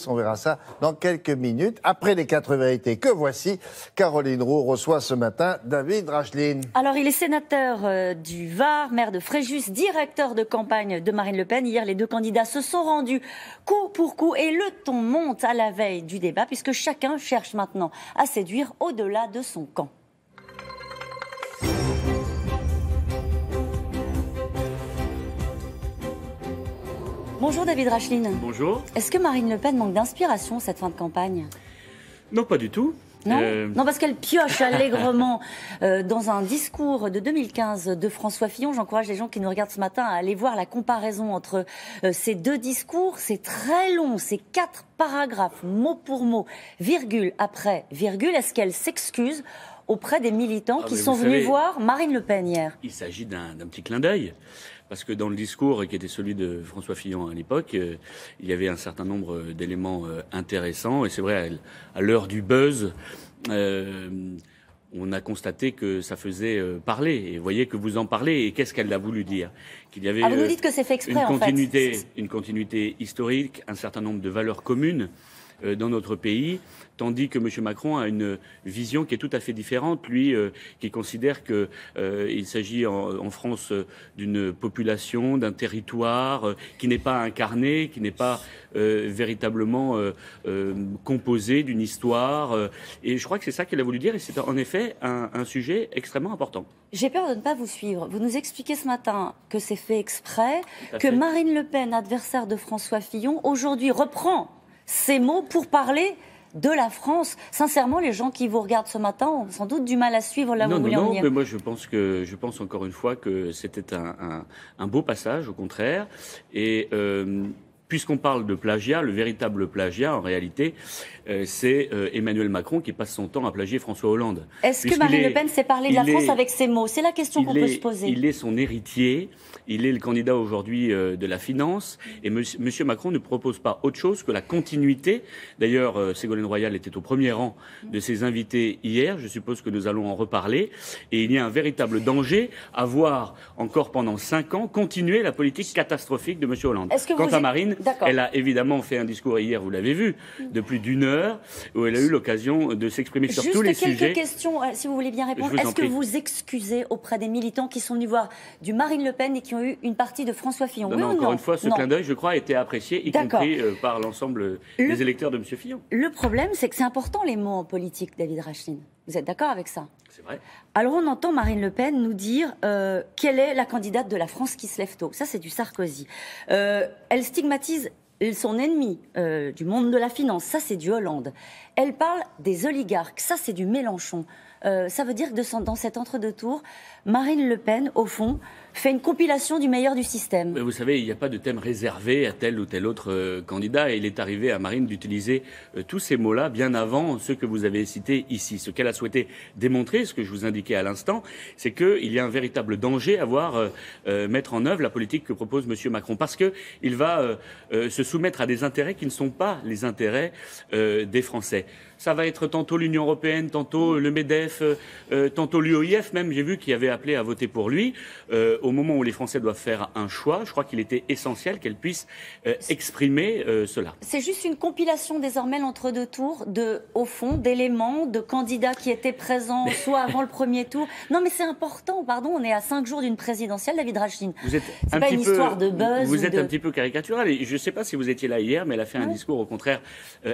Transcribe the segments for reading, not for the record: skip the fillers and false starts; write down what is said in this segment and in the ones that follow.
On verra ça dans quelques minutes. Après les 4 vérités que voici, Caroline Roux reçoit ce matin David Rachlin. Alors, il est sénateur du Var, maire de Fréjus, directeur de campagne de Marine Le Pen. Hier, les deux candidats se sont rendus coup pour coup et le ton monte à la veille du débat puisque chacun cherche maintenant à séduire au-delà de son camp. Bonjour David Rachlin. Bonjour. Est-ce que Marine Le Pen manque d'inspiration cette fin de campagne? Non, pas du tout. Non, parce qu'elle pioche allègrement dans un discours de 2015 de François Fillon. J'encourage les gens qui nous regardent ce matin à aller voir la comparaison entre ces deux discours. C'est très long, c'est 4 paragraphes, mot pour mot, virgule après virgule. Est-ce qu'elle s'excuse auprès des militants qui sont venus voir Marine Le Pen hier? Il s'agit d'un petit clin d'œil. Parce que dans le discours qui était celui de François Fillon à l'époque, il y avait un certain nombre d'éléments intéressants. Et c'est vrai, à l'heure du buzz, on a constaté que ça faisait parler. Et vous voyez que vous en parlez. Et qu'est-ce qu'elle a voulu dire? Qu'il y avait vous nous dites que c'est fait exprès, une continuité historique, un certain nombre de valeurs communes dans notre pays, tandis que M. Macron a une vision qui est tout à fait différente, lui qui considère qu'il s'agit en France d'une population, d'un territoire qui n'est pas incarné, qui n'est pas véritablement composé d'une histoire. Et je crois que c'est ça qu'il a voulu dire, et c'est en effet un sujet extrêmement important. J'ai peur de ne pas vous suivre. Vous nous expliquez ce matin que c'est fait exprès, que Marine Le Pen, adversaire de François Fillon, aujourd'hui reprend ces mots pour parler de la France. Sincèrement, les gens qui vous regardent ce matin ont sans doute du mal à suivre là où vous voulez en venir. Mais moi je pense encore une fois que c'était un beau passage, au contraire. Et puisqu'on parle de plagiat, le véritable plagiat, en réalité, c'est Emmanuel Macron qui passe son temps à plagier François Hollande. Est-ce que Marine Le Pen sait parler de la France avec ces mots? C'est la question qu'on peut se poser. Il est son héritier. Il est le candidat aujourd'hui de la finance. Et M. Macron ne propose pas autre chose que la continuité. D'ailleurs, Ségolène Royal était au premier rang de ses invités hier. Je suppose que nous allons en reparler. Et il y a un véritable danger à voir encore pendant 5 ans continuer la politique catastrophique de M. Hollande. Quant à Marine, elle a évidemment fait un discours hier, vous l'avez vu, de plus d'1 heure, où elle a eu l'occasion de s'exprimer sur tous les sujets. Juste quelques questions, si vous voulez bien répondre. Est-ce que vous excusez auprès des militants qui sont venus voir du Marine Le Pen et qui ont eu une partie de François Fillon? Non, encore une fois, ce clin d'œil, je crois, a été apprécié, y compris par l'ensemble des électeurs de M. Fillon. Le problème, c'est que c'est important les mots en politique, David Rachlin. Vous êtes d'accord avec ça? C'est vrai. Alors on entend Marine Le Pen nous dire quelle est la candidate de la France qui se lève tôt. Ça, c'est du Sarkozy. Elle stigmatise son ennemi du monde de la finance. Ça, c'est du Hollande. Elle parle des oligarques. Ça, c'est du Mélenchon. Ça veut dire que dans cet entre-deux tours, Marine Le Pen, au fond, fait une compilation du meilleur du système. Mais vous savez, il n'y a pas de thème réservé à tel ou tel autre candidat. Et il est arrivé à Marine d'utiliser tous ces mots-là bien avant ceux que vous avez cités ici. Ce qu'elle a souhaité démontrer, ce que je vous indiquais à l'instant, c'est qu'il y a un véritable danger à voir mettre en œuvre la politique que propose M. Macron. Parce qu'il va se soumettre à des intérêts qui ne sont pas les intérêts des Français. Ça va être tantôt l'Union européenne, tantôt le MEDEF, tantôt l'UOIF même, j'ai vu, qui avait appelé à voter pour lui. Au moment où les Français doivent faire un choix, je crois qu'il était essentiel qu'elle puisse exprimer cela. C'est juste une compilation désormais l'entre-deux tours, au fond, d'éléments, de candidats qui étaient présents soit avant le premier tour. Non mais c'est important, pardon, on est à 5 jours d'une présidentielle, David Rachlin. C'est pas une histoire de buzz. Vous êtes un petit peu caricatural, et je ne sais pas si vous étiez là hier, mais elle a fait un discours au contraire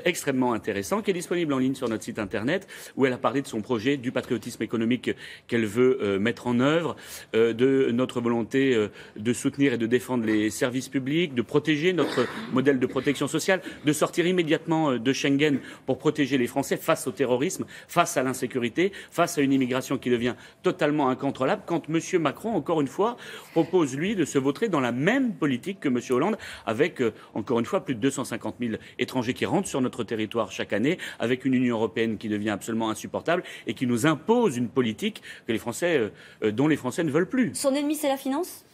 extrêmement intéressant, qui est disponible en ligne sur notre site internet, où elle a parlé de son projet, du patriotisme économique qu'elle veut mettre en œuvre, de notre volonté de soutenir et de défendre les services publics, de protéger notre modèle de protection sociale, de sortir immédiatement de Schengen pour protéger les Français face au terrorisme, face à l'insécurité, face à une immigration qui devient totalement incontrôlable, quand M. Macron, encore une fois, propose, lui, de se vautrer dans la même politique que M. Hollande, avec, encore une fois, plus de 250 000 étrangers qui rentrent sur notre territoire chaque année, avec une Union européenne qui devient absolument insupportable et qui nous impose une politique que dont les Français ne veulent plus. Son ennemi, c'est la finance ?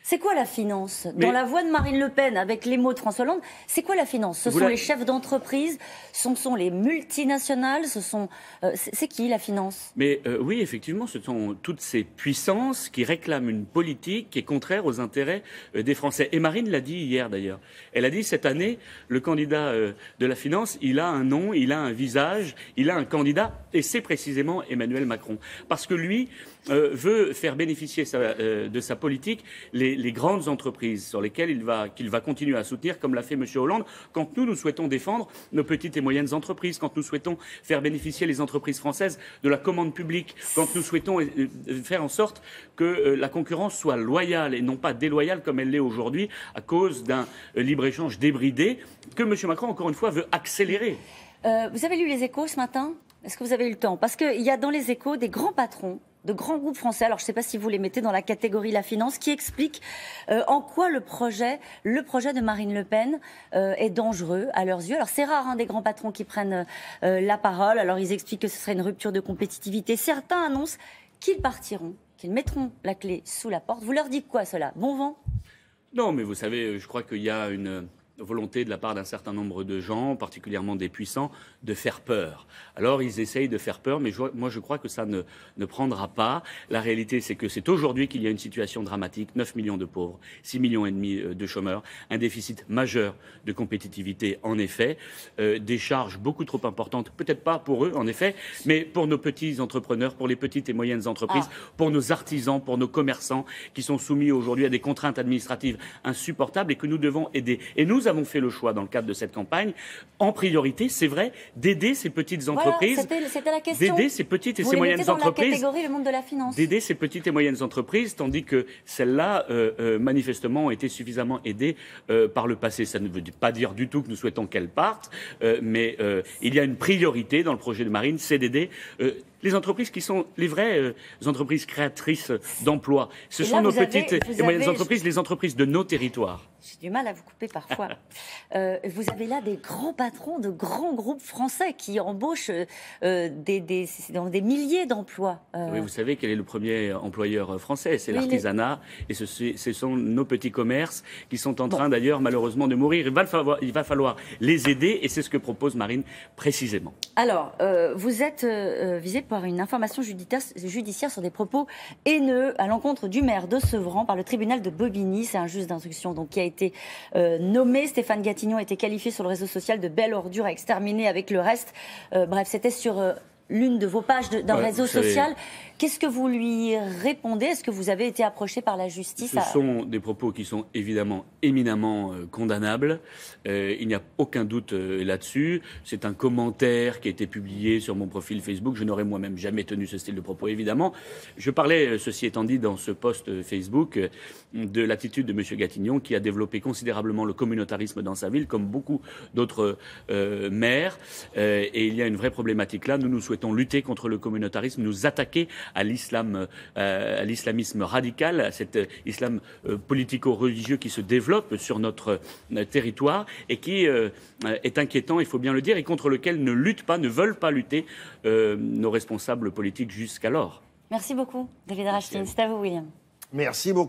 C'est quoi la finance? Dans la voix de Marine Le Pen, avec les mots de François Hollande, c'est quoi la finance? Ce sont les chefs d'entreprise, ce sont les multinationales, c'est qui la finance? Mais oui, effectivement, ce sont toutes ces puissances qui réclament une politique qui est contraire aux intérêts des Français. Et Marine l'a dit hier d'ailleurs. Elle a dit cette année, le candidat de la finance, il a un nom, il a un visage, il a un candidat, et c'est précisément Emmanuel Macron. Parce que lui veut faire bénéficier de sa politique les grandes entreprises sur lesquelles qu'il va continuer à soutenir, comme l'a fait M. Hollande, quand nous souhaitons défendre nos petites et moyennes entreprises, quand nous souhaitons faire bénéficier les entreprises françaises de la commande publique, quand nous souhaitons faire en sorte que la concurrence soit loyale et non pas déloyale comme elle l'est aujourd'hui à cause d'un libre-échange débridé que M. Macron, encore une fois, veut accélérer. Vous avez lu les Échos ce matin? Est-ce que vous avez eu le temps? Parce qu'il y a dans les Échos des grands patrons de grands groupes français, alors je ne sais pas si vous les mettez dans la catégorie la finance, qui expliquent en quoi le projet de Marine Le Pen est dangereux à leurs yeux. Alors c'est rare des grands patrons qui prennent la parole, alors ils expliquent que ce serait une rupture de compétitivité. Certains annoncent qu'ils partiront, qu'ils mettront la clé sous la porte. Vous leur dites quoi cela? Bon vent? Non, mais vous savez, je crois qu'il y a une volonté de la part d'un certain nombre de gens, particulièrement des puissants, de faire peur. Alors ils essayent de faire peur, mais moi je crois que ça ne prendra pas. La réalité, c'est que c'est aujourd'hui qu'il y a une situation dramatique, 9 millions de pauvres, 6,5 millions de chômeurs, un déficit majeur de compétitivité en effet, des charges beaucoup trop importantes, peut-être pas pour eux en effet, mais pour nos petits entrepreneurs, pour les petites et moyennes entreprises, pour nos artisans, pour nos commerçants qui sont soumis aujourd'hui à des contraintes administratives insupportables et que nous devons aider. Et nous avons fait le choix, dans le cadre de cette campagne, en priorité, c'est vrai, d'aider ces petites entreprises, c'était la question. D'aider ces petites et ces moyennes entreprises, dans la catégorie le monde de la finance, d'aider ces petites et moyennes entreprises, tandis que celles-là, manifestement, ont été suffisamment aidées par le passé. Ça ne veut pas dire du tout que nous souhaitons qu'elles partent, mais il y a une priorité dans le projet de Marine, c'est d'aider les entreprises qui sont les vraies entreprises créatrices d'emplois. Ce sont nos petites et moyennes entreprises, les entreprises de nos territoires. J'ai du mal à vous couper parfois. Vous avez là des grands patrons de grands groupes français qui embauchent des milliers d'emplois. Oui, vous savez quel est le premier employeur français? C'est l'artisanat. Et ce sont nos petits commerces qui sont en train d'ailleurs malheureusement de mourir. Il va falloir les aider et c'est ce que propose Marine précisément. Alors, vous êtes visé par une information judiciaire sur des propos haineux à l'encontre du maire de Sevran par le tribunal de Bobigny. C'est un juge d'instruction qui a été nommé. Stéphane Gatignon a été qualifié sur le réseau social de belle ordure à exterminer avec le reste. Bref, c'était sur l'une de vos pages d'un réseau social. Qu'est-ce que vous lui répondez? Est-ce que vous avez été approché par la justice? Ce sont des propos qui sont évidemment éminemment condamnables. Il n'y a aucun doute là-dessus. C'est un commentaire qui a été publié sur mon profil Facebook. Je n'aurais moi-même jamais tenu ce style de propos, évidemment. Je parlais, ceci étant dit, dans ce post Facebook, de l'attitude de M. Gatignon, qui a développé considérablement le communautarisme dans sa ville, comme beaucoup d'autres maires. Et il y a une vraie problématique là. Nous souhaitons lutter contre le communautarisme, nous attaquer à l'islamisme radical, à cet islam politico-religieux qui se développe sur notre territoire et qui est inquiétant, il faut bien le dire, et contre lequel ne veulent pas lutter nos responsables politiques jusqu'alors. Merci beaucoup, David Rachetine. C'est à vous, William. Merci beaucoup.